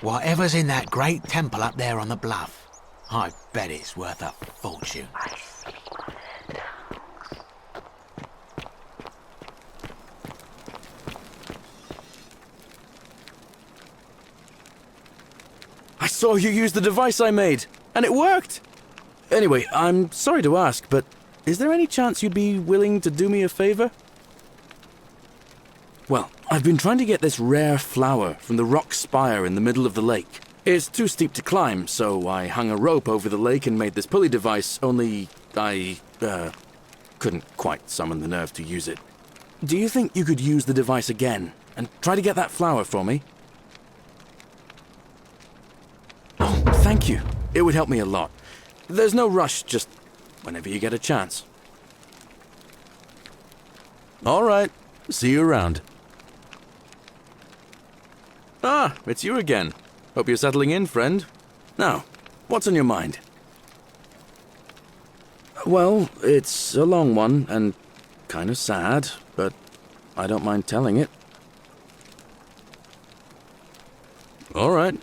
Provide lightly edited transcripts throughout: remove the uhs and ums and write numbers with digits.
Whatever's in that great temple up there on the bluff, I bet it's worth a fortune. I saw you use the device I made, and it worked! Anyway, I'm sorry to ask, but is there any chance you'd be willing to do me a favor? Well, I've been trying to get this rare flower from the rock spire in the middle of the lake. It's too steep to climb, so I hung a rope over the lake and made this pulley device, only I couldn't quite summon the nerve to use it. Do you think you could use the device again, and try to get that flower for me? Oh, thank you. It would help me a lot. There's no rush, just whenever you get a chance. All right. See you around. Ah, it's you again. Hope you're settling in, friend. Now, what's on your mind? Well, it's a long one and kind of sad, but I don't mind telling it. All right.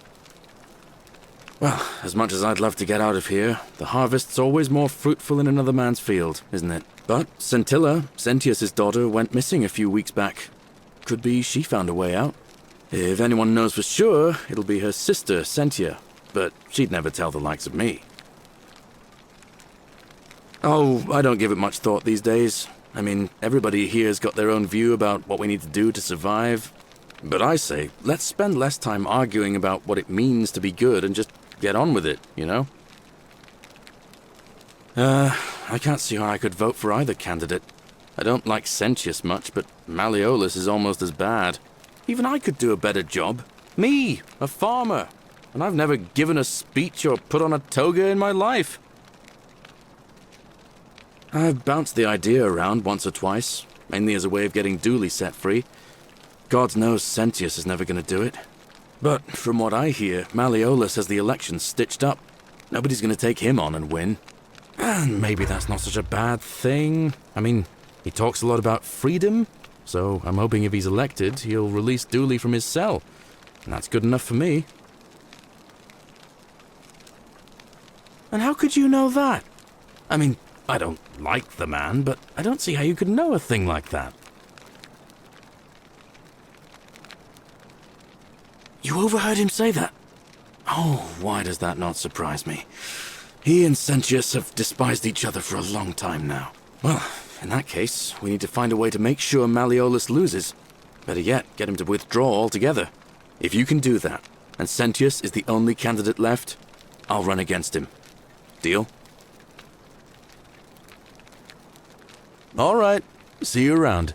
Well, as much as I'd love to get out of here, the harvest's always more fruitful in another man's field, isn't it? But Scintilla, Sentius's daughter, went missing a few weeks back. Could be she found a way out. If anyone knows for sure, it'll be her sister, Sentia, but she'd never tell the likes of me. Oh, I don't give it much thought these days. I mean, everybody here's got their own view about what we need to do to survive. But I say, let's spend less time arguing about what it means to be good and just get on with it, you know? I can't see how I could vote for either candidate. I don't like Sentius much, but Malleolus is almost as bad. Even I could do a better job. Me, a farmer. And I've never given a speech or put on a toga in my life. I've bounced the idea around once or twice, mainly as a way of getting Dooley set free. God knows Sentius is never going to do it. But from what I hear, Malleolus has the election stitched up. Nobody's going to take him on and win. And maybe that's not such a bad thing. I mean, he talks a lot about freedom, so I'm hoping if he's elected, he'll release Dooley from his cell. And that's good enough for me. And how could you know that? I mean, I don't like the man, but I don't see how you could know a thing like that. You overheard him say that? Oh, why does that not surprise me? He and Sentius have despised each other for a long time now. Well, in that case, we need to find a way to make sure Malleolus loses. Better yet, get him to withdraw altogether. If you can do that, and Sentius is the only candidate left, I'll run against him. Deal? All right. See you around.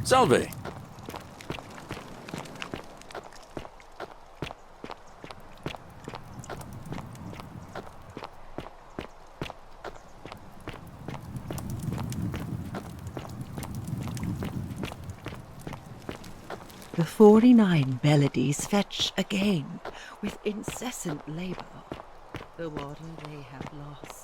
Salve. The 49 melodies fetch again with incessant labor the water they have lost.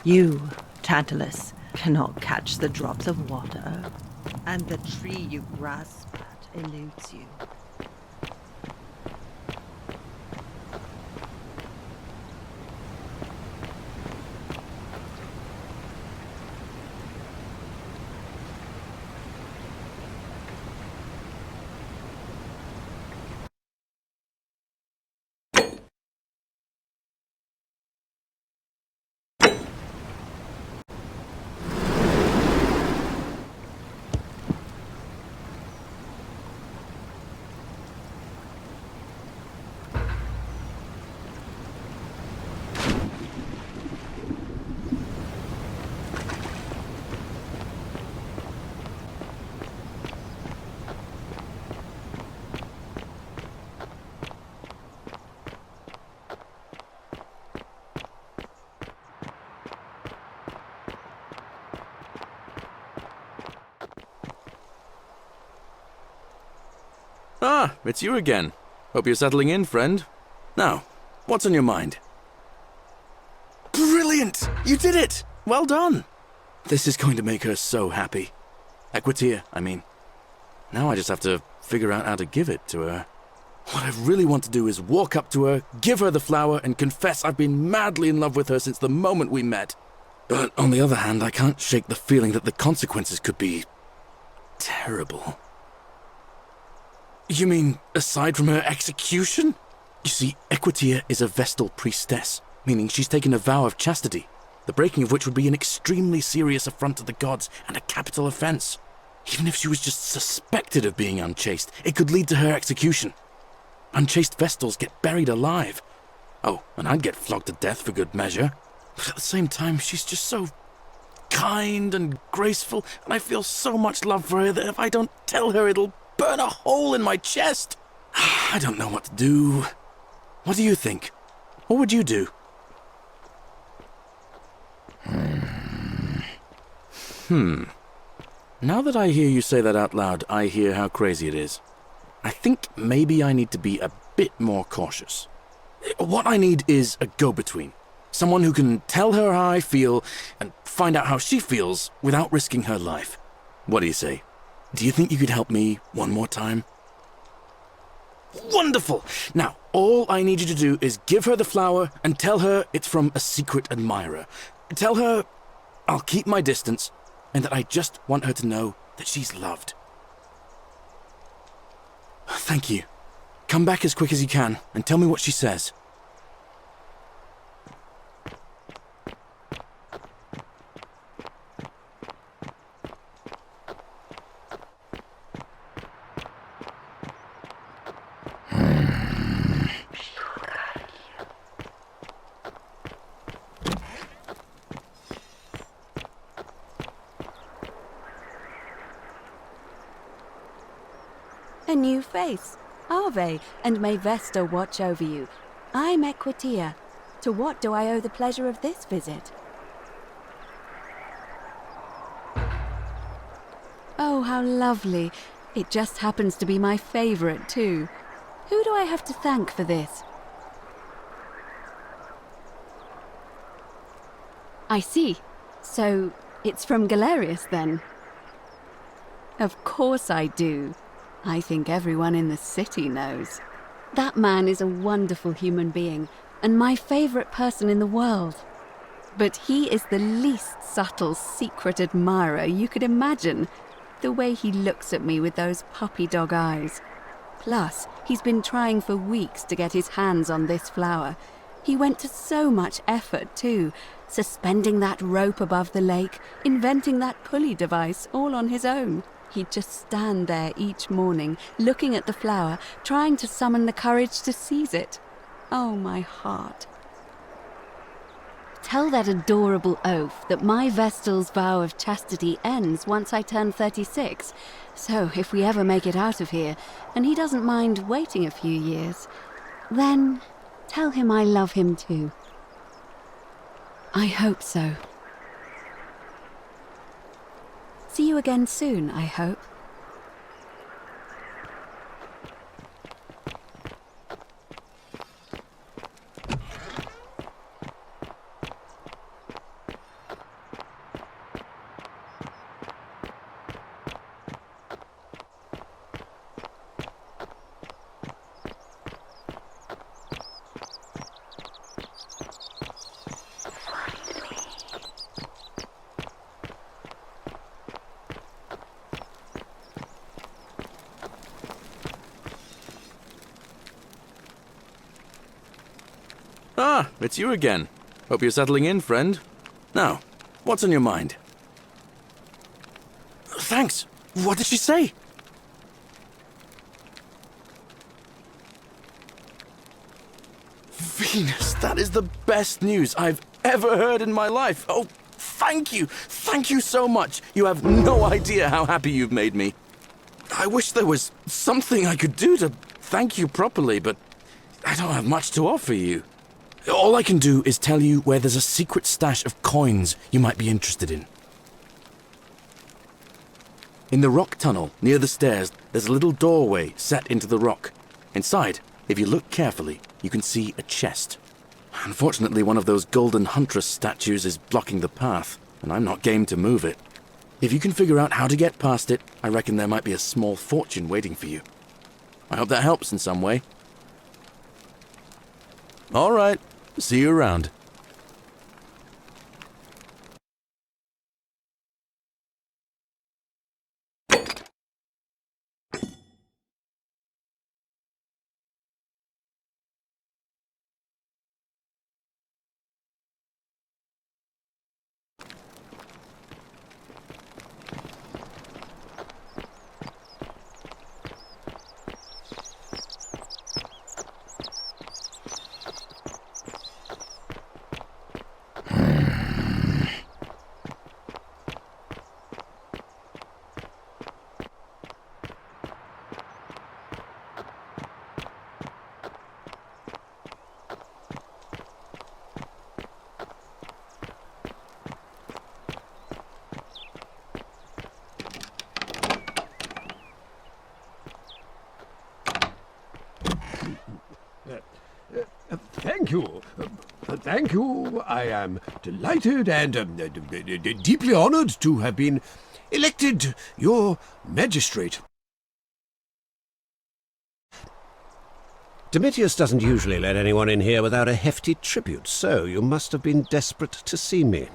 You, Tantalus, cannot catch the drops of water, and the tree you grasp at eludes you. Ah, it's you again. Hope you're settling in, friend. Now, what's on your mind? Brilliant! You did it! Well done! This is going to make her so happy. Equitia, I mean. Now I just have to figure out how to give it to her. What I really want to do is walk up to her, give her the flower, and confess I've been madly in love with her since the moment we met. But on the other hand, I can't shake the feeling that the consequences could be terrible. You mean, aside from her execution? You see, Equitia is a Vestal priestess, meaning she's taken a vow of chastity, the breaking of which would be an extremely serious affront to the gods and a capital offense. Even if she was just suspected of being unchaste, it could lead to her execution. Unchaste Vestals get buried alive. Oh, and I'd get flogged to death for good measure. But at the same time, she's just so kind and graceful, and I feel so much love for her that if I don't tell her, it'll burn a hole in my chest. I don't know what to do. What do you think? What would you do? Now that I hear you say that out loud, I hear how crazy it is. I think maybe I need to be a bit more cautious. What I need is a go-between. Someone who can tell her how I feel and find out how she feels without risking her life. What do you say? Do you think you could help me one more time? Wonderful! Now, all I need you to do is give her the flower and tell her it's from a secret admirer. Tell her I'll keep my distance and that I just want her to know that she's loved. Thank you. Come back as quick as you can and tell me what she says. A new face. Ave, and may Vesta watch over you. I'm Equitia. To what do I owe the pleasure of this visit? Oh, how lovely. It just happens to be my favorite, too. Who do I have to thank for this? I see. So, it's from Galerius, then? Of course I do. I think everyone in the city knows. That man is a wonderful human being, and my favorite person in the world. But he is the least subtle secret admirer you could imagine. The way he looks at me with those puppy dog eyes. Plus, he's been trying for weeks to get his hands on this flower. He went to so much effort, too, suspending that rope above the lake, inventing that pulley device all on his own. He'd just stand there each morning, looking at the flower, trying to summon the courage to seize it. Oh, my heart. Tell that adorable oaf that my Vestal's vow of chastity ends once I turn 36. So if we ever make it out of here, and he doesn't mind waiting a few years, then tell him I love him too. I hope so. See you again soon, I hope. Ah, it's you again. Hope you're settling in, friend. Now, what's on your mind? Thanks. What did she say? Venus, that is the best news I've ever heard in my life. Oh, thank you. Thank you so much. You have no idea how happy you've made me. I wish there was something I could do to thank you properly, but I don't have much to offer you. All I can do is tell you where there's a secret stash of coins you might be interested in. In the rock tunnel near the stairs, there's a little doorway set into the rock. Inside, if you look carefully, you can see a chest. Unfortunately, one of those golden huntress statues is blocking the path, and I'm not game to move it. If you can figure out how to get past it, I reckon there might be a small fortune waiting for you. I hope that helps in some way. All right, see you around. Thank you. Thank you. I am delighted and deeply honored to have been elected your magistrate. Domitius doesn't usually let anyone in here without a hefty tribute, so you must have been desperate to see me.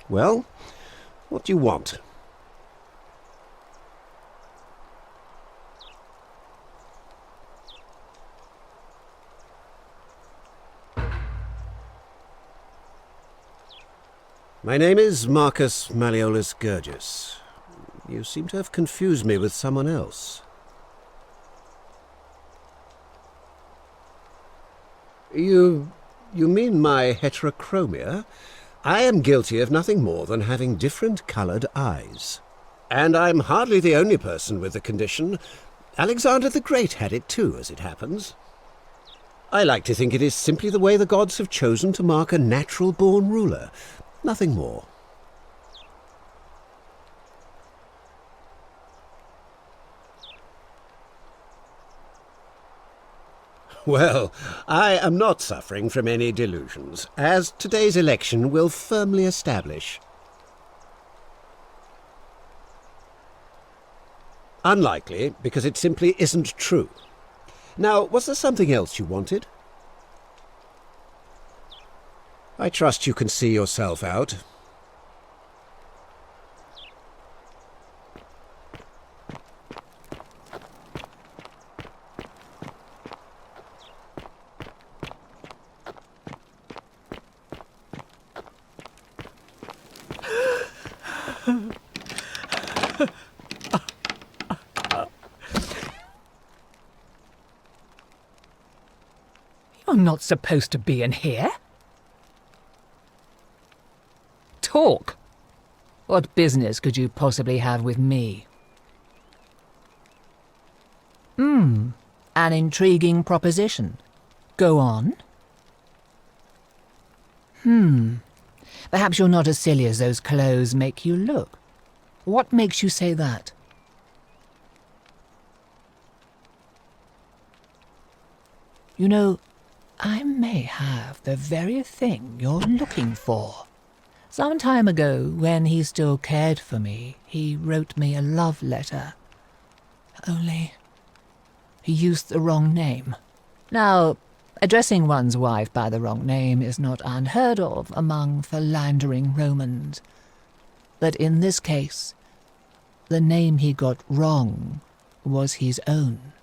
Well, what do you want? My name is Marcus Malleolus Gurgis. You seem to have confused me with someone else. You mean my heterochromia? I am guilty of nothing more than having different-coloured eyes. And I'm hardly the only person with the condition. Alexander the Great had it too, as it happens. I like to think it is simply the way the gods have chosen to mark a natural-born ruler. Nothing more. Well, I am not suffering from any delusions, as today's election will firmly establish. Unlikely, because it simply isn't true. Now, was there something else you wanted? I trust you can see yourself out. You're not supposed to be in here. Talk. What business could you possibly have with me? An intriguing proposition. Go on. Perhaps you're not as silly as those clothes make you look. What makes you say that? You know, I may have the very thing you're looking for. Some time ago, when he still cared for me, he wrote me a love letter. Only, he used the wrong name. Now, addressing one's wife by the wrong name is not unheard of among philandering Romans. But in this case, the name he got wrong was his own.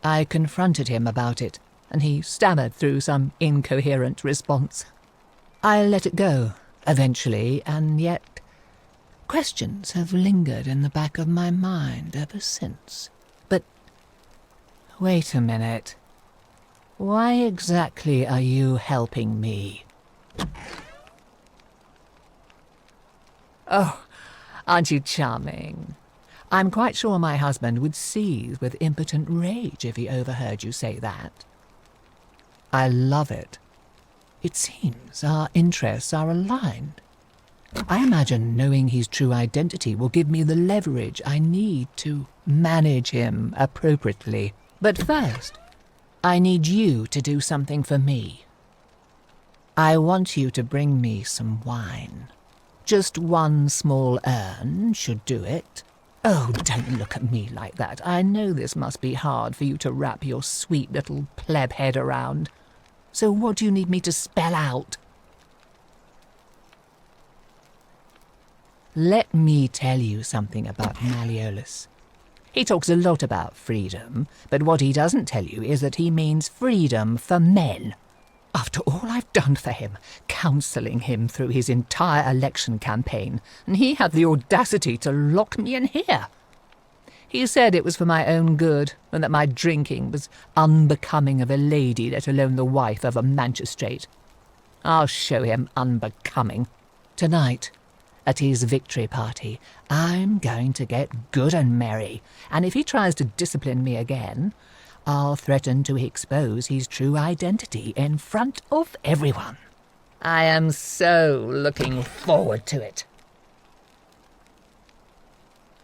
I confronted him about it, and he stammered through some incoherent response. I let it go, eventually, and yet questions have lingered in the back of my mind ever since. But wait a minute. Why exactly are you helping me? Oh, aren't you charming? I'm quite sure my husband would seethe with impotent rage if he overheard you say that. I love it. It seems our interests are aligned. I imagine knowing his true identity will give me the leverage I need to manage him appropriately. But first, I need you to do something for me. I want you to bring me some wine. Just one small urn should do it. Oh, don't look at me like that. I know this must be hard for you to wrap your sweet little pleb head around. So what do you need me to spell out? Let me tell you something about Malleolus. He talks a lot about freedom, but what he doesn't tell you is that he means freedom for men. After all I've done for him, counselling him through his entire election campaign, and he had the audacity to lock me in here. He said it was for my own good, and that my drinking was unbecoming of a lady, let alone the wife of a magistrate. I'll show him unbecoming. Tonight, at his victory party, I'm going to get good and merry, and if he tries to discipline me again, I'll threaten to expose his true identity in front of everyone. I am so looking forward to it.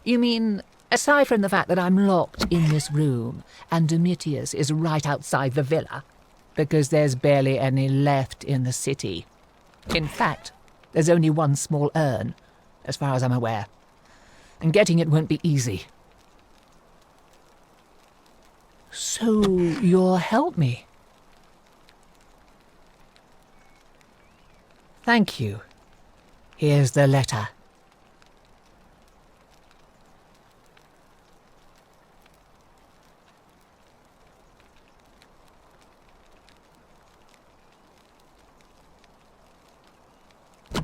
You mean, aside from the fact that I'm locked in this room and Domitius is right outside the villa, because there's barely any left in the city. In fact, there's only one small urn, as far as I'm aware, and getting it won't be easy. So you'll help me? Thank you. Here's the letter.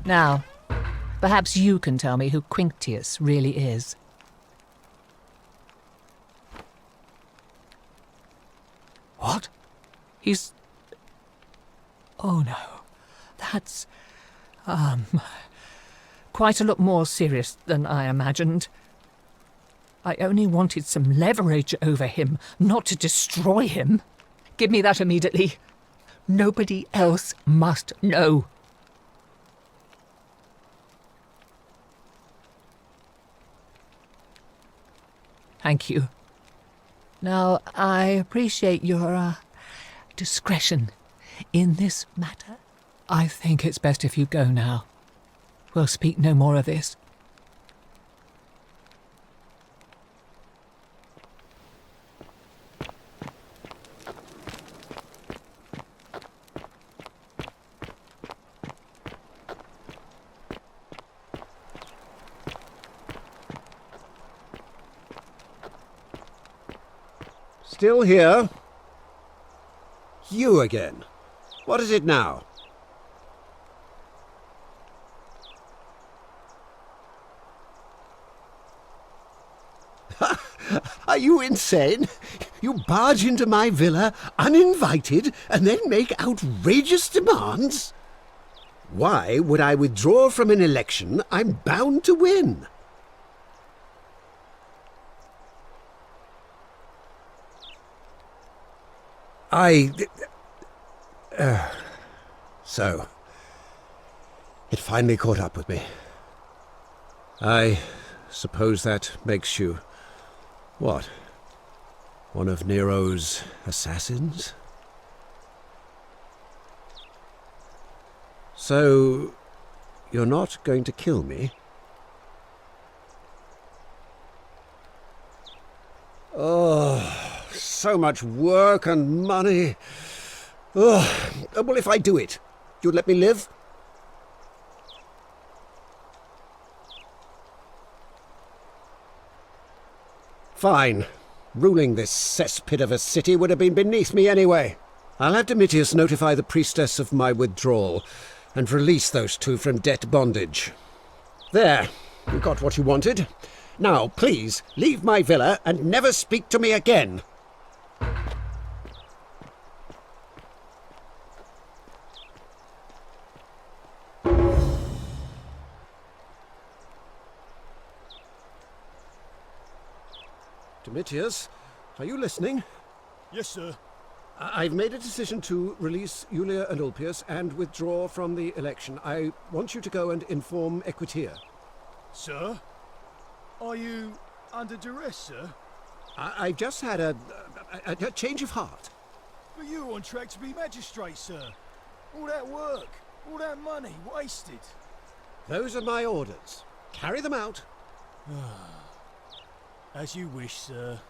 Now, perhaps you can tell me who Quinctius really is. What? He's... Oh no, that's... quite a lot more serious than I imagined. I only wanted some leverage over him, not to destroy him. Give me that immediately. Nobody else must know. Thank you. Now, I appreciate your, discretion in this matter. I think it's best if you go now. We'll speak no more of this. Still here? You again. What is it now? Are you insane? You barge into my villa uninvited and then make outrageous demands? Why would I withdraw from an election I'm bound to win? So, it finally caught up with me. I suppose that makes you, what, one of Nero's assassins? So, you're not going to kill me? Oh, so much work and money. Oh, well, if I do it, you'd let me live? Fine. Ruling this cesspit of a city would have been beneath me anyway. I'll have Domitius notify the priestess of my withdrawal and release those two from debt bondage. There, you got what you wanted. Now, please, leave my villa and never speak to me again. Domitius, are you listening? Yes, sir. I've made a decision to release Julia and Ulpius and withdraw from the election. I want you to go and inform Equitia. Sir? Are you under duress, sir? I've just had a change of heart. But you were on track to be magistrate, sir. All that work, all that money, wasted. Those are my orders. Carry them out. As you wish, sir.